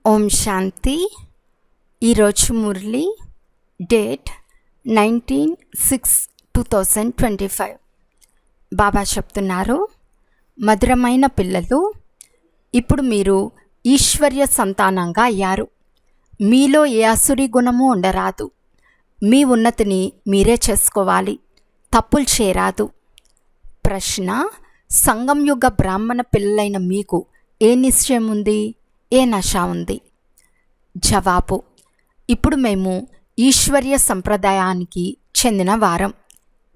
ఓం శాంతి. ఈరోజు మురళి డేట్ 19/6/2025. బాబా చెప్తున్నారు, మధురమైన పిల్లలు, ఇప్పుడు మీరు ఈశ్వర్య సంతానంగా అయ్యారు. మీలో ఏ అసురి గుణము ఉండరాదు. మీ ఉన్నతిని మీరే చేసుకోవాలి, తప్పులు చేయరాదు. ప్రశ్న: సంగం యుగ బ్రాహ్మణ పిల్లలైన మీకు ఏ నిశ్చయం ఉంది, ఏ నశ ఉంది? జవాబు: ఇప్పుడు మేము ఈశ్వర్య సంప్రదాయానికి చెందిన వారం.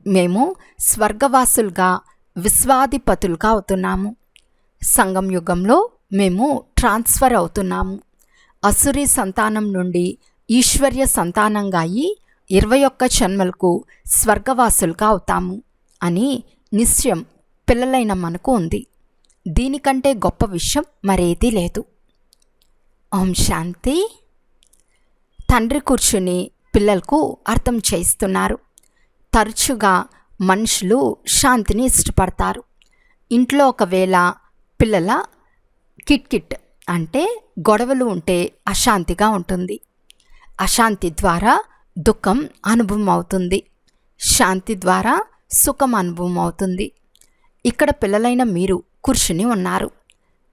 మేము స్వర్గవాసులుగా విశ్వాధిపతులుగా అవుతున్నాము. సంగం యుగంలో మేము ట్రాన్స్ఫర్ అవుతున్నాము. అసురీ సంతానం నుండి ఈశ్వర్య సంతానంగా అయి 21 జన్మలకు స్వర్గవాసులుగా అవుతాము అని నిశ్చయం పిల్లలైన మనకు ఉంది. దీనికంటే గొప్ప విషయం మరేదీ లేదు. ఓం శాంతి. తండ్రి కూర్చుని పిల్లలకు అర్థం చేయిస్తున్నారు. తరచుగా మనుషులు శాంతిని ఇష్టపడతారు. ఇంట్లో ఒకవేళ పిల్లల కిట్కిట్ అంటే గొడవలు ఉంటే అశాంతిగా ఉంటుంది. అశాంతి ద్వారా దుఃఖం అనుభవం అవుతుంది. శాంతి ద్వారా సుఖం అనుభవం అవుతుంది. ఇక్కడ పిల్లలైన మీరు కూర్చుని ఉన్నారు.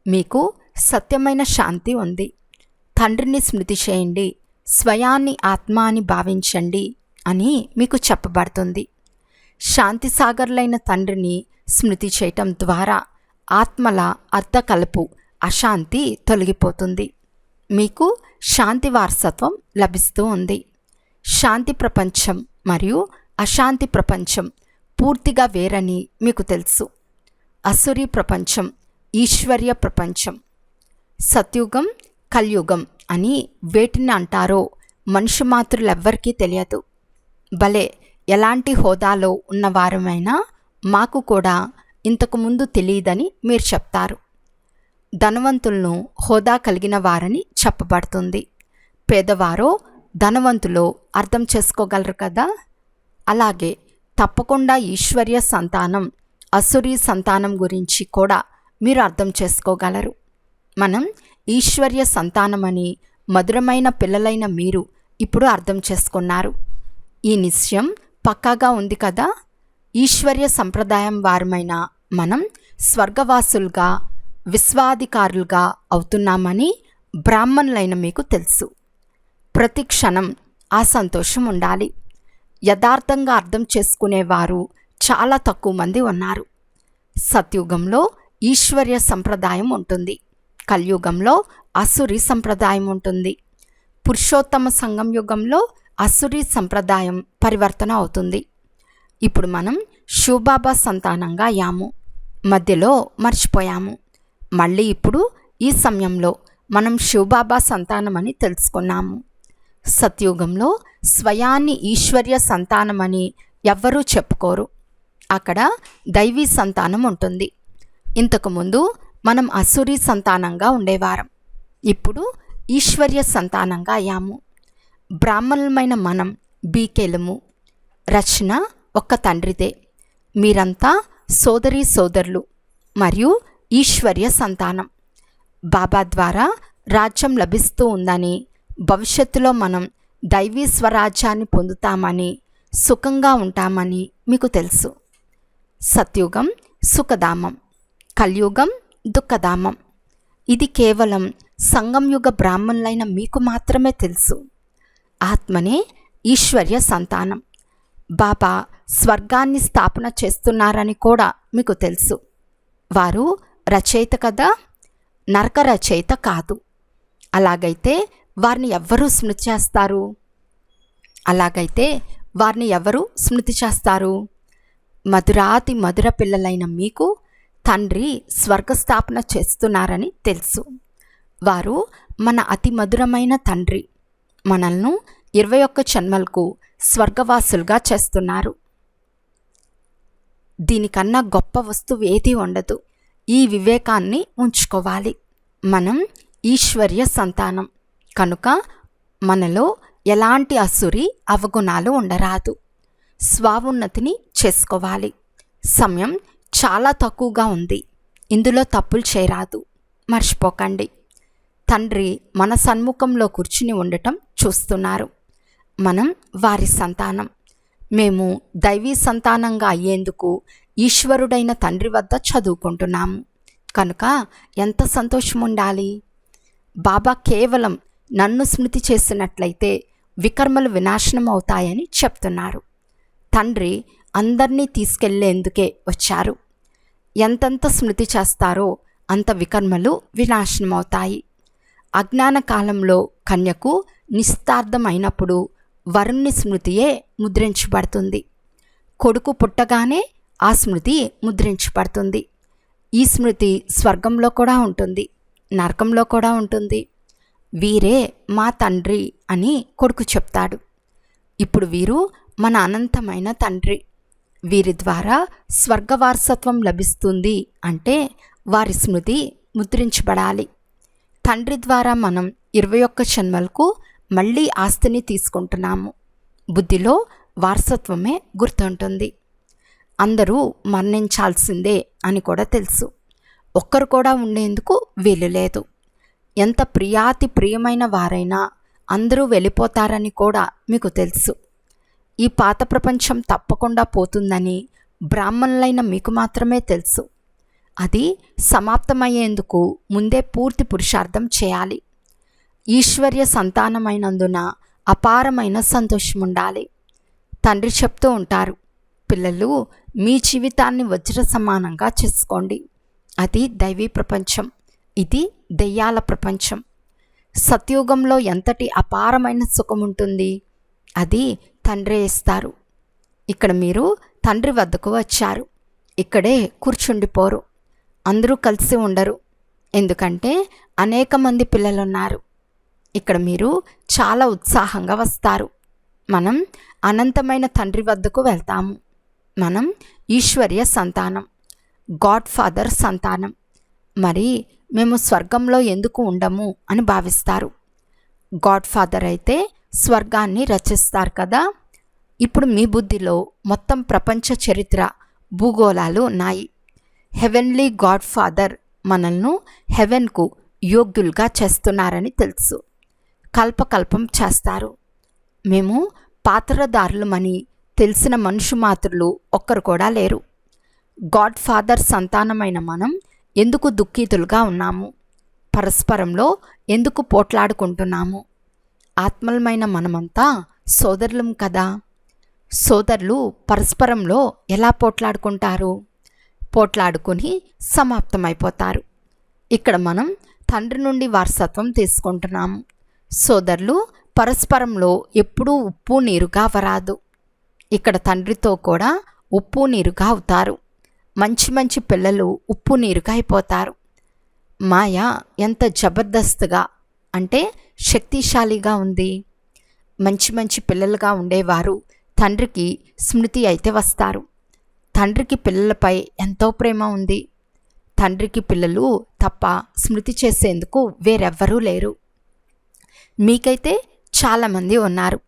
మీకు సత్యమైన శాంతి ఉంది. తండ్రిని స్మృతి చేయండి, స్వయాన్ని ఆత్మ అని భావించండి అని మీకు చెప్పబడుతుంది. శాంతి సాగర్లైన తండ్రిని స్మృతి చేయటం ద్వారా ఆత్మల అర్ధకలుపు అశాంతి తొలగిపోతుంది. మీకు శాంతి వారసత్వం లభిస్తూ ఉంది. శాంతి ప్రపంచం మరియు అశాంతి ప్రపంచం పూర్తిగా వేరని మీకు తెలుసు. అసురీ ప్రపంచం, ఈశ్వర్య ప్రపంచం. సత్యుగం, కలియుగం అని వేటిని అంటారో మనుషు మాతృలెవ్వరికీ తెలియదు. భలే ఎలాంటి హోదాలో ఉన్నవారమైనా మాకు కూడా ఇంతకుముందు తెలియదని మీరు చెప్తారు. ధనవంతులను హోదా కలిగిన వారని చెప్పబడుతుంది. పేదవారో ధనవంతులో అర్థం చేసుకోగలరు కదా. అలాగే తప్పకుండా ఈశ్వర్య సంతానం, అసురీ సంతానం గురించి కూడా మీరు అర్థం చేసుకోగలరు. మనం ఈశ్వర్య సంతానమని మధురమైన పిల్లలైన మీరు ఇప్పుడు అర్థం చేసుకున్నారు. ఈ నిశ్చయం పక్కాగా ఉంది కదా. ఈశ్వర్య సంప్రదాయం వారమైన మనం స్వర్గవాసులుగా విశ్వాధికారులుగా అవుతున్నామని బ్రాహ్మణులైన మీకు తెలుసు. ప్రతి క్షణం ఆ సంతోషం ఉండాలి. యథార్థంగా అర్థం చేసుకునేవారు చాలా తక్కువ మంది ఉన్నారు. సత్యుగంలో ఈశ్వర్య సంప్రదాయం ఉంటుంది. కలియుగంలో అసురీ సంప్రదాయం ఉంటుంది. పురుషోత్తమ సంగం యుగంలో అసురీ సంప్రదాయం పరివర్తన అవుతుంది. ఇప్పుడు మనం శివబాబా సంతానంగా అయ్యాము. మధ్యలో మర్చిపోయాము. మళ్ళీ ఇప్పుడు ఈ సమయంలో మనం శివబాబా సంతానమని తెలుసుకున్నాము. సత్యుగంలో స్వయాన్ని ఈశ్వర్య సంతానమని ఎవ్వరూ చెప్పుకోరు. అక్కడ దైవీ సంతానం ఉంటుంది. ఇంతకుముందు మనం అసురీ సంతానంగా ఉండేవారం. ఇప్పుడు ఈశ్వర్య సంతానంగా అయ్యాము. బ్రాహ్మణులమైన మనం బీకేలము. రచన ఒక్క తండ్రిదే. మీరంతా సోదరీ సోదరులు మరియు ఈశ్వర్య సంతానం. బాబా ద్వారా రాజ్యం లభిస్తూ ఉందని, భవిష్యత్తులో మనం దైవీ స్వరాజ్యాన్ని పొందుతామని, సుఖంగా ఉంటామని మీకు తెలుసు. సత్యుగం సుఖధామం, కలియుగం దుఃఖధామం. ఇది కేవలం సంగం యుగ బ్రాహ్మణులైన మీకు మాత్రమే తెలుసు. ఆత్మనే ఈశ్వర్య సంతానం. బాబా స్వర్గాన్ని స్థాపన చేస్తున్నారని కూడా మీకు తెలుసు. వారు రచయిత కదా, నరక రచయిత కాదు. అలాగైతే వారిని ఎవ్వరూ స్మృతి చేస్తారు? మధురాతి మధుర పిల్లలైన మీకు తండ్రి స్వర్గస్థాపన చేస్తున్నారని తెలుసు. వారు మన అతి మధురమైన తండ్రి. మనల్ని 21 జన్మలకు స్వర్గవాసులుగా చేస్తున్నారు. దీనికన్నా గొప్ప వస్తువు ఏదీ ఉండదు. ఈ వివేకాన్ని ఉంచుకోవాలి. మనం ఈశ్వర్య సంతానం కనుక మనలో ఎలాంటి అసురీ అవగుణాలు ఉండరాదు. స్వావున్నతిని చేసుకోవాలి. సమయం చాలా తక్కువగా ఉంది. ఇందులో తప్పులు చేయరాదు, మర్చిపోకండి. తండ్రి మన సన్ముఖంలో కూర్చుని ఉండటం చూస్తున్నారు. మనం వారి సంతానం. మేము దైవీ సంతానంగా అయ్యేందుకు ఈశ్వరుడైన తండ్రి వద్ద చదువుకుంటున్నాము. కనుక ఎంత సంతోషం ఉండాలి. బాబా కేవలం నన్ను స్మృతి చేసినట్లయితే వికర్మలు వినాశనం అవుతాయని చెప్తున్నారు. తండ్రి అందరినీ తీసుకెళ్లేందుకే వచ్చారు. ఎంతెంత స్మృతి చేస్తారో అంత వికర్మలు వినాశనమవుతాయి. అజ్ఞాన కాలంలో కన్యకు నిస్తార్థమైనప్పుడు వరుణ్ణి స్మృతియే ముద్రించబడుతుంది. కొడుకు పుట్టగానే ఆ స్మృతి ముద్రించబడుతుంది. ఈ స్మృతి స్వర్గంలో కూడా ఉంటుంది, నరకంలో కూడా ఉంటుంది. వీరే మా తండ్రి అని కొడుకు చెప్తాడు. ఇప్పుడు వీరు మన అనంతమైన తండ్రి. వీరి ద్వారా స్వర్గవారసత్వం లభిస్తుంది అంటే వారి స్మృతి ముద్రించబడాలి. తండ్రి ద్వారా మనం 21 జన్మలకు మళ్ళీ ఆస్తిని తీసుకుంటున్నాము. బుద్ధిలో వారసత్వమే గుర్తుంటుంది. అందరూ మరణించాల్సిందే అని కూడా తెలుసు. ఒక్కరు కూడా ఉండేందుకు వీలు లేదు. ఎంత ప్రియాతి ప్రియమైన వారైనా అందరూ వెళ్ళిపోతారని కూడా మీకు తెలుసు. ఈ పాత ప్రపంచం తప్పకుండా పోతుందని బ్రాహ్మణులైన మీకు మాత్రమే తెలుసు. అది సమాప్తమయ్యేందుకు ముందే పూర్తి పురుషార్థం చేయాలి. ఈశ్వర్య సంతానమైనందున అపారమైన సంతోషం ఉండాలి. తండ్రి చెప్తూ ఉంటారు, పిల్లలు మీ జీవితాన్ని వజ్ర సమానంగా చేసుకోండి. అది దైవీ ప్రపంచం, ఇది దెయ్యాల ప్రపంచం. సత్యుగంలో ఎంతటి అపారమైన సుఖం ఉంటుంది, అది తండ్రే ఇస్తారు. ఇక్కడ మీరు తండ్రి వద్దకు వచ్చారు. ఇక్కడే కూర్చుండిపోరు, అందరూ కలిసి ఉండరు. ఎందుకంటే అనేక మంది పిల్లలున్నారు. ఇక్కడ మీరు చాలా ఉత్సాహంగా వస్తారు. మనం అనంతమైన తండ్రి వద్దకు వెళ్తాము. మనం ఈశ్వర్య సంతానం, గాడ్ ఫాదర్ సంతానం. మరి మేము స్వర్గంలో ఎందుకు ఉండము అని భావిస్తారు. గాడ్ ఫాదర్ అయితే స్వర్గాన్ని రచిస్తారు కదా. ఇప్పుడు మీ బుద్ధిలో మొత్తం ప్రపంచ చరిత్ర భూగోళాలు ఉన్నాయి. హెవెన్లీ గాడ్ ఫాదర్ మనల్ని హెవెన్కు యోగ్యులుగా చేస్తున్నారని తెలుసు. కల్పకల్పం చేస్తారు. మేము పాత్రదారులమని తెలిసిన మనుషు మాత్రులు ఒక్కరు కూడా లేరు. గాడ్ ఫాదర్ సంతానమైన మనం ఎందుకు దుఃఖితులుగా ఉన్నాము? పరస్పరంలో ఎందుకు పోట్లాడుకుంటున్నాము? ఆత్మలమైన మనమంతా సోదరులం కదా. సోదరులు పరస్పరంలో ఎలా పోట్లాడుకుంటారు? పోట్లాడుకుని సమాప్తమైపోతారు. ఇక్కడ మనం తండ్రి నుండి వారసత్వం తీసుకుంటున్నాము. సోదరులు పరస్పరంలో ఎప్పుడూ ఉప్పు నీరుగా వరాదు. ఇక్కడ తండ్రితో కూడా ఉప్పు నీరుగా అవుతారు. మంచి మంచి పిల్లలు ఉప్పు నీరుగా అయిపోతారు. మాయ ఎంత జబర్దస్త్గా అంటే శక్తిశాలిగా ఉంది. మంచి మంచి పిల్లలుగా ఉండేవారు తండ్రికి స్మృతి అయితే వస్తారు. తండ్రికి పిల్లలపై ఎంతో ప్రేమ ఉంది. తండ్రికి పిల్లలు తప్ప స్మృతి చేసేందుకు వేరెవ్వరూ లేరు. మీకైతే చాలామంది ఉన్నారు.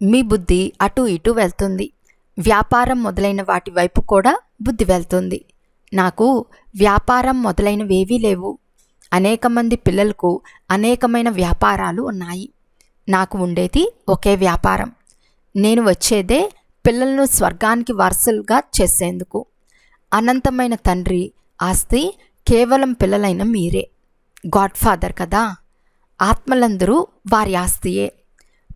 మీ బుద్ధి అటు ఇటు వెళ్తుంది. వ్యాపారం మొదలైన వాటి వైపు కూడా బుద్ధి వెళ్తుంది. నాకు వ్యాపారం మొదలైనవేవీ లేవు. అనేక మంది పిల్లలకు అనేకమైన వ్యాపారాలు ఉన్నాయి. నాకు ఉండేది ఒకే వ్యాపారం. నేను వచ్చేదే పిల్లలను స్వర్గానికి వారసులుగా చేసేందుకు. అనంతమైన తండ్రి ఆస్తి కేవలం పిల్లలైన మీరే. గాడ్ ఫాదర్ కదా. ఆత్మలందరూ వారి ఆస్తియే.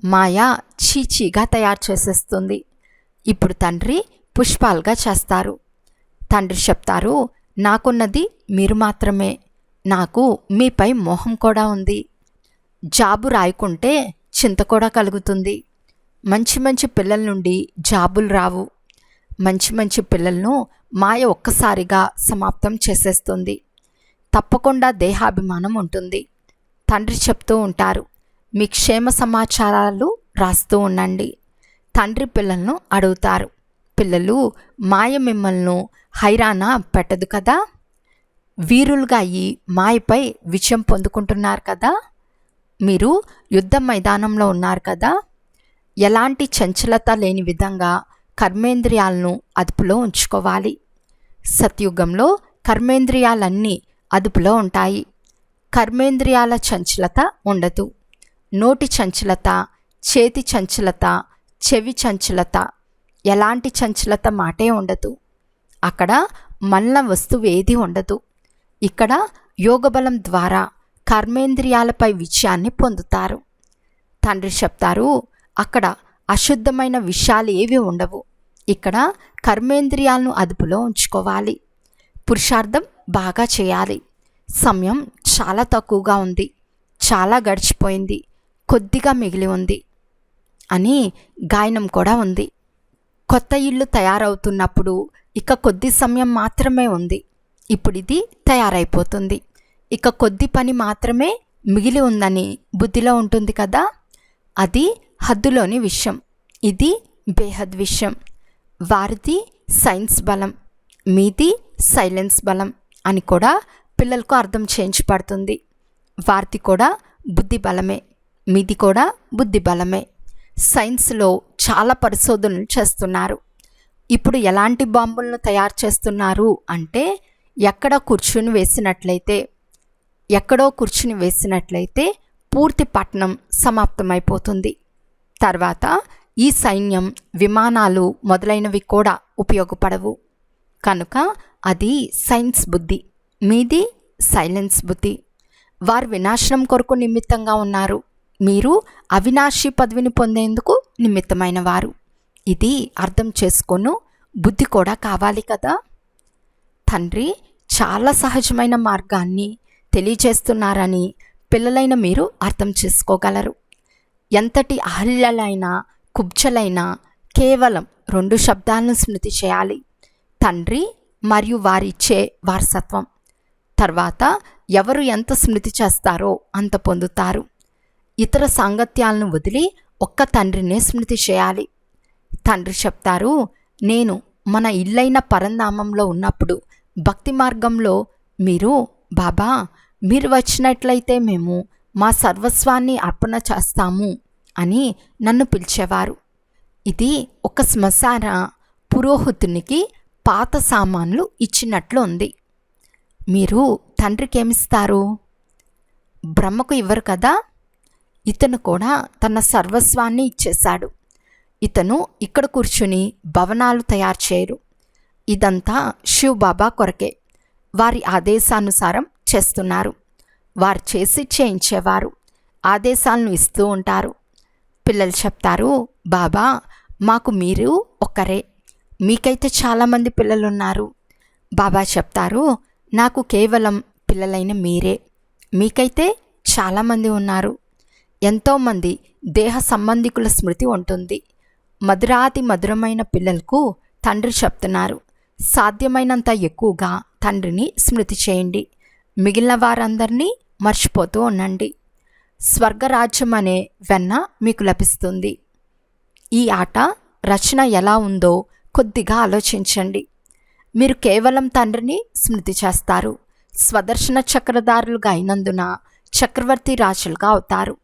మాయా చీచీగా తయారు చేసేస్తుంది. ఇప్పుడు తండ్రి పుష్పాలుగా చేస్తారు. తండ్రి చెప్తారు, నాకున్నది మీరు మాత్రమే. నాకు మీపై మోహం కూడా ఉంది. జాబు రాయకుంటే చింత కూడా కలుగుతుంది. మంచి మంచి పిల్లల నుండి జాబులు రావు. మంచి మంచి పిల్లలను మాయ ఒక్కసారిగా సమాప్తం చేసేస్తుంది. తప్పకుండా దేహాభిమానం ఉంటుంది. తండ్రి చెప్తూ ఉంటారు, మీ క్షేమ సమాచారాలు రాస్తూ ఉండండి. తండ్రి పిల్లలను అడుగుతారు, పిల్లలు మాయ మిమ్మల్ని హైరానా పెట్టదు కదా. వీరులుగా అయ్యి మాయపై విజయం పొందుకుంటున్నారు కదా. మీరు యుద్ధ మైదానంలో ఉన్నారు కదా. ఎలాంటి చంచలత లేని విధంగా కర్మేంద్రియాలను అదుపులో ఉంచుకోవాలి. సత్యుగంలో కర్మేంద్రియాలన్నీ అదుపులో ఉంటాయి. కర్మేంద్రియాల చంచలత ఉండదు. నోటి చంచలత, చేతి చంచలత, చెవి చంచలత, ఎలాంటి చంచలత మాటే ఉండదు. అక్కడ మలిన వస్తువు ఏది ఉండదు. ఇక్కడ యోగబలం ద్వారా కర్మేంద్రియాలపై విజయాన్ని పొందుతారు. తండ్రి చెప్తారు, అక్కడ అశుద్ధమైన విషయాలు ఏవి ఉండవు. ఇక్కడ కర్మేంద్రియాలను అదుపులో ఉంచుకోవాలి. పురుషార్థం బాగా చేయాలి. సమయం చాలా తక్కువగా ఉంది, చాలా గడిచిపోయింది, కొద్దిగా మిగిలి ఉంది అని గాయనం కూడా ఉంది. కొత్త ఇల్లు తయారవుతున్నప్పుడు ఇక కొద్ది సమయం మాత్రమే ఉంది, ఇప్పుడు ఇది తయారైపోతుంది, ఇక కొద్ది పని మాత్రమే మిగిలి ఉందని బుద్ధిలో ఉంటుంది కదా. అది హద్దులోని విషయం, ఇది బేహద్ విషయం. వారిది సైన్స్ బలం, మీది సైలెన్స్ బలం అని కూడా పిల్లలకు అర్థం చేయించబడుతుంది. వారిది కూడా బుద్ధి బలమే, మీది కూడా బుద్ధి బలమే. సైన్స్లో చాలా పరిశోధనలు చేస్తున్నారు. ఇప్పుడు ఎలాంటి బాంబులను తయారు చేస్తున్నారు అంటే, ఎక్కడో కూర్చుని వేసినట్లయితే పూర్తి పట్టణం సమాప్తమైపోతుంది. తర్వాత ఈ సైన్యం, విమానాలు మొదలైనవి కూడా ఉపయోగపడవు. కనుక అది సైన్స్ బుద్ధి, మీది సైలెన్స్ బుద్ధి. వారు వినాశనం కొరకు నిమిత్తంగా ఉన్నారు, మీరు అవినాశి పదవిని పొందేందుకు నిమిత్తమైన వారు. ఇది అర్థం చేసుకోను బుద్ధి కూడా కావాలి కదా. తండ్రి చాలా సహజమైన మార్గాన్ని తెలియజేస్తున్నారని పిల్లలైన మీరు అర్థం చేసుకోగలరు. ఎంతటి అహల్యలైనా కుబ్జలైనా కేవలం 2 శబ్దాలను స్మృతి చేయాలి, తండ్రి మరియు వారిచ్చే వారసత్వం. తర్వాత ఎవరు ఎంత స్మృతి చేస్తారో అంత పొందుతారు. ఇతర సాంగత్యాలను వదిలి ఒక్క తండ్రినే స్మృతి చేయాలి. తండ్రి చెప్తారు, నేను మన ఇల్లైన పరంధామంలో ఉన్నప్పుడు భక్తి మార్గంలో మీరు, బాబా మీరు వచ్చినట్లయితే మేము మా సర్వస్వాన్ని అర్పణ చేస్తాము అని నన్ను పిలిచేవారు. ఇది ఒక శ్మశాన పురోహితునికి పాత సామాన్లు ఇచ్చినట్లు ఉంది. మీరు తండ్రికి ఏమిస్తారు? బ్రహ్మకు ఇవ్వరు కదా. ఇతను కూడా తన సర్వస్వాన్ని ఇచ్చేశాడు. ఇతను ఇక్కడ కూర్చుని భవనాలు తయారు చేయరు. ఇదంతా శివ్ బాబా కొరకే. వారి ఆదేశానుసారం చేస్తున్నారు. వారు చేయించేవారు ఆదేశాలను ఇస్తూ ఉంటారు. పిల్లలు చెప్తారు, బాబా మాకు మీరు ఒక్కరే, మీకైతే చాలామంది పిల్లలున్నారు. బాబా చెప్తారు, నాకు కేవలం పిల్లలైన మీరే, మీకైతే చాలామంది ఉన్నారు. ఎంతోమంది దేహ సంబంధికుల స్మృతి ఉంటుంది. మధురాతి మధురమైన పిల్లలకు తండ్రి చెప్తున్నారు, సాధ్యమైనంత ఎక్కువగా తండ్రిని స్మృతి చేయండి, మిగిలిన వారందరినీ మర్చిపోతూ ఉండండి. స్వర్గరాజ్యం అనే వెన్న మీకు లభిస్తుంది. ఈ ఆట రచన ఎలా ఉందో కొద్దిగా ఆలోచించండి. మీరు కేవలం తండ్రిని స్మృతి చేస్తారు. స్వదర్శన చక్రధారులుగా అయినందున చక్రవర్తి రాజులుగా అవుతారు.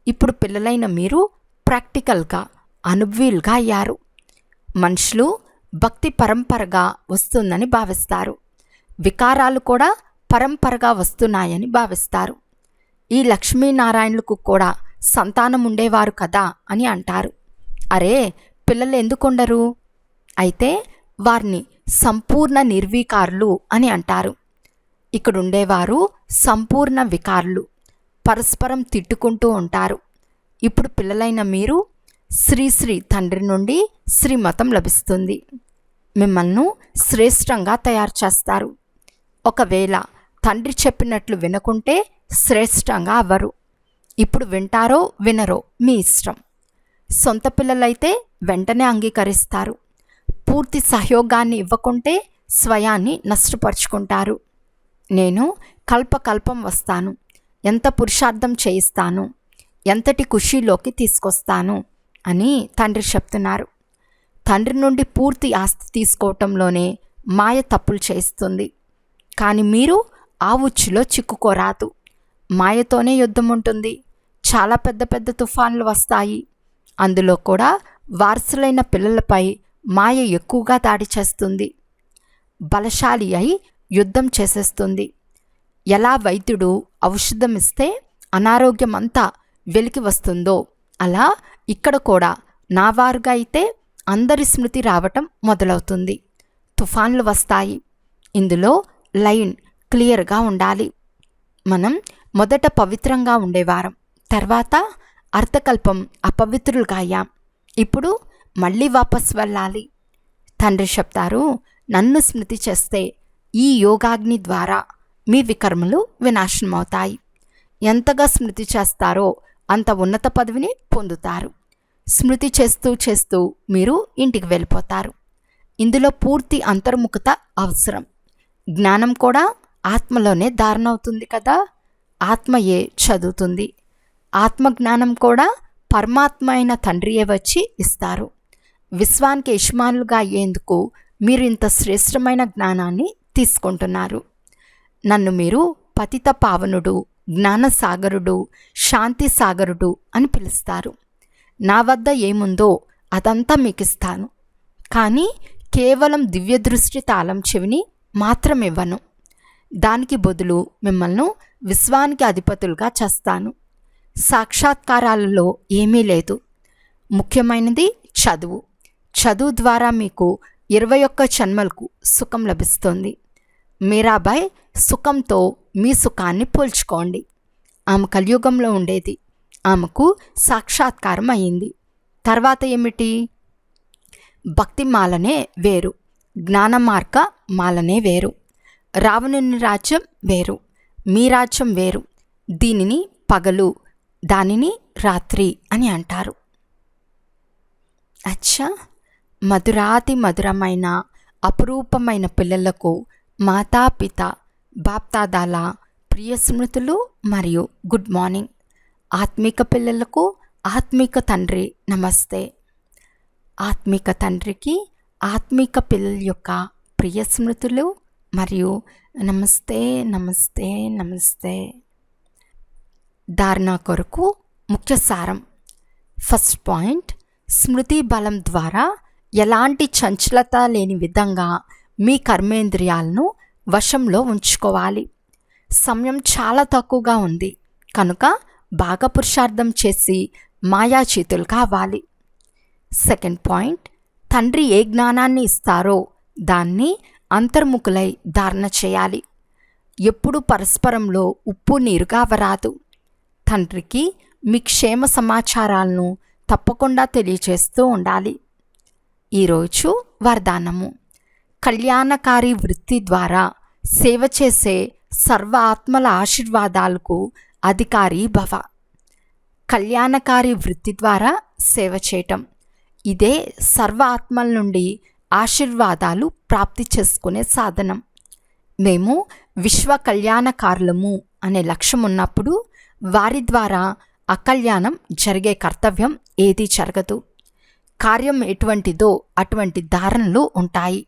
ఇప్పుడు పిల్లలైన మీరు ప్రాక్టికల్గా అనుభవీలుగా అయ్యారు. మనుషులు భక్తి పరంపరగా వస్తుందని భావిస్తారు. వికారాలు కూడా పరంపరగా వస్తున్నాయని భావిస్తారు. ఈ లక్ష్మీనారాయణులకు కూడా సంతానం ఉండేవారు కదా అని అంటారు. అరే, పిల్లలు ఎందుకుండరు? అయితే వారిని సంపూర్ణ నిర్వికారులు అని అంటారు. ఇక్కడుండేవారు సంపూర్ణ వికారులు, పరస్పరం తిట్టుకుంటూ ఉంటారు. ఇప్పుడు పిల్లలైన మీరు శ్రీ తండ్రి నుండి శ్రీమతం లభిస్తుంది. మిమ్మల్ని శ్రేష్టంగా తయారు చేస్తారు. ఒకవేళ తండ్రి చెప్పినట్లు వినకుంటే శ్రేష్టంగా అవ్వరు. ఇప్పుడు వింటారో వినరో మీ ఇష్టం. సొంత పిల్లలైతే వెంటనే అంగీకరిస్తారు. పూర్తి సహయోగాన్ని ఇవ్వకుంటే స్వయాన్ని నష్టపరుచుకుంటారు. నేను కల్పకల్పం వస్తాను, ఎంత పురుషార్థం చేయిస్తాను, ఎంతటి ఖుషీలోకి తీసుకొస్తాను అని తండ్రి చెప్తున్నారు. తండ్రి నుండి పూర్తి ఆస్తి తీసుకోవటంలోనే మాయ తప్పులు చేయిస్తుంది. కానీ మీరు ఆ ఉచ్చులో చిక్కుకోరాదు. మాయతోనే యుద్ధం ఉంటుంది. చాలా పెద్ద పెద్ద తుఫాన్లు వస్తాయి. అందులో కూడా వారసులైన పిల్లలపై మాయ ఎక్కువగా దాడి చేస్తుంది. బలశాలి అయి యుద్ధం చేసేస్తుంది. ఎలా వైద్యుడు ఔషధం ఇస్తే అనారోగ్యం అంతా వెలికి వస్తుందో అలా ఇక్కడ కూడా నా వారుగా అయితే అందరి స్మృతి రావటం మొదలవుతుంది. తుఫాన్లు వస్తాయి. ఇందులో లైన్ క్లియర్గా ఉండాలి. మనం మొదట పవిత్రంగా ఉండేవారం, తర్వాత అర్థకల్పం అపవిత్రులుగా అయ్యాం. ఇప్పుడు మళ్ళీ వాపస్ వెళ్ళాలి. తండ్రి చెప్తారు, నన్ను స్మృతి చేస్తే ఈ యోగాగ్ని ద్వారా మీ వికర్మలు వినాశనమవుతాయి. ఎంతగా స్మృతి చేస్తారో అంత ఉన్నత పదవిని పొందుతారు. స్మృతి చేస్తూ చేస్తూ మీరు ఇంటికి వెళ్ళిపోతారు. ఇందులో పూర్తి అంతర్ముఖత అవసరం. జ్ఞానం కూడా ఆత్మలోనే ధారణ కదా. ఆత్మయే చదువుతుంది. ఆత్మజ్ఞానం కూడా పరమాత్మ అయిన తండ్రియే వచ్చి ఇస్తారు. విశ్వానికి యజమానులుగా అయ్యేందుకు మీరు ఇంత శ్రేష్టమైన జ్ఞానాన్ని తీసుకుంటున్నారు. నన్ను మీరు పతిత పావనుడు, జ్ఞానసాగరుడు, శాంతి సాగరుడు అని పిలుస్తారు. నా వద్ద ఏముందో అదంతా మీకు ఇస్తాను, కానీ కేవలం దివ్యదృష్టి తాళం చెవిని మాత్రం ఇవ్వను. దానికి బదులు మిమ్మల్ని విశ్వానికి అధిపతులుగా చేస్తాను. సాక్షాత్కారాలలో ఏమీ లేదు. ముఖ్యమైనది చదువు. చదువు ద్వారా మీకు 21 జన్మలకు సుఖం లభిస్తుంది. మీరాబాయ్ సుఖంతో మీ సుఖాన్ని పోల్చుకోండి. ఆమె కలియుగంలో ఉండేది. ఆమెకు సాక్షాత్కారం అయింది. తర్వాత ఏమిటి? భక్తి మాలనే వేరు, జ్ఞానమార్గ మాలనే వేరు. రావణుని రాజ్యం వేరు, మీ రాజ్యం వేరు. దీనిని పగలు, దానిని రాత్రి అని అంటారు. అచ్చా, మధురాతి మధురమైన అపురూపమైన పిల్లలకు మాతాపిత బాప్దాదాల ప్రియ స్మృతులు మరియు గుడ్ మార్నింగ్. ఆత్మిక పిల్లలకు ఆత్మిక తండ్రి నమస్తే. ఆత్మిక తండ్రికి ఆత్మిక పిల్లల యొక్క ప్రియ స్మృతులు మరియు నమస్తే నమస్తే నమస్తే. ధారణ కొరకు ముఖ్య సారం. ఫస్ట్ పాయింట్, స్మృతి బలం ద్వారా ఎలాంటి చంచలత లేని విధంగా మీ కర్మేంద్రియాలను వశంలో ఉంచుకోవాలి. సమయం చాలా తక్కువగా ఉంది కనుక బాగా పురుషార్థం చేసి మాయాచీతులు కావాలి. సెకండ్ పాయింట్, తండ్రి ఏ జ్ఞానాన్ని ఇస్తారో దాన్ని అంతర్ముఖులై ధారణ చేయాలి. ఎప్పుడు పరస్పరంలో ఉప్పు నీరుగా అవరాదు. తండ్రికి మీ క్షేమ సమాచారాలను తప్పకుండా తెలియచేస్తూ ఉండాలి. ఈరోజు వరదానము. కళ్యాణకారి వృత్తి ద్వారా సేవ చేసే సర్వ ఆత్మల ఆశీర్వాదాలకు అధికారి భవ. కళ్యాణకారి వృత్తి ద్వారా సేవ చేయటం, ఇదే సర్వ ఆత్మల నుండి ఆశీర్వాదాలు ప్రాప్తి చేసుకునే సాధనం. మేము విశ్వ కళ్యాణకారులము అనే లక్ష్యం ఉన్నప్పుడు వారి ద్వారా అకళ్యాణం జరిగే కర్తవ్యం ఏదీ జరగదు. కార్యం ఎటువంటిదో అటువంటి ధారణలు ఉంటాయి.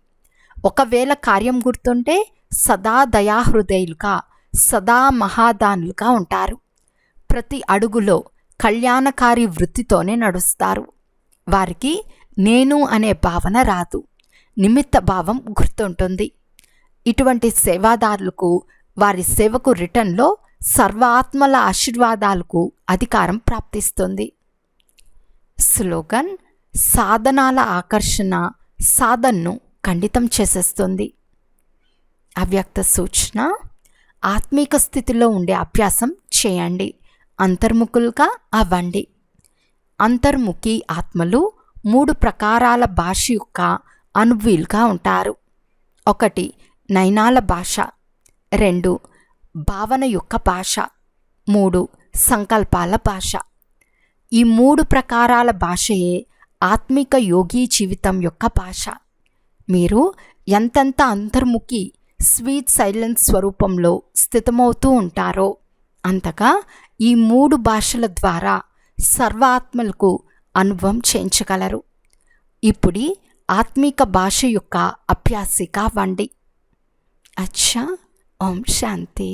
ఒకవేళ కార్యం గుర్తుంటే సదా దయాహృదయులుగా, సదా మహాదానులుగా ఉంటారు. ప్రతి అడుగులో కళ్యాణకారి వృత్తితోనే నడుస్తారు. వారికి నేను అనే భావన రాదు. నిమిత్త భావం గుర్తుంటుంది. ఇటువంటి సేవాదారులకు వారి సేవకు రిటర్న్లో సర్వ ఆత్మల ఆశీర్వాదాలకు అధికారం ప్రాప్తిస్తుంది. స్లోగన్: సాధనాల ఆకర్షణ సాధనను ఖండితం చేసేస్తుంది. అవ్యక్త సూచన: ఆత్మీక స్థితిలో ఉండే అభ్యాసం చేయండి. అంతర్ముఖులుగా అవ్వండి. అంతర్ముఖి ఆత్మలు 3 ప్రకారాల భాష యొక్క అనుభూలుగా ఉంటారు. 1 నయనాల భాష, 2 భావన యొక్క భాష, 3 సంకల్పాల భాష. ఈ 3 ప్రకారాల భాషయే ఆత్మిక యోగి జీవితం యొక్క భాష. మీరు ఎంతెంత అంతర్ముఖి స్వీట్ సైలెన్స్ స్వరూపంలో స్థితమవుతూ ఉంటారో అంతగా ఈ 3 భాషల ద్వారా సర్వ ఆత్మలకు అనుభవం చేయించగలరు. ఇప్పుడు ఆత్మిక భాష యొక్క అభ్యాసిగా అవ్వండి. అచ్చా, ఓం శాంతి.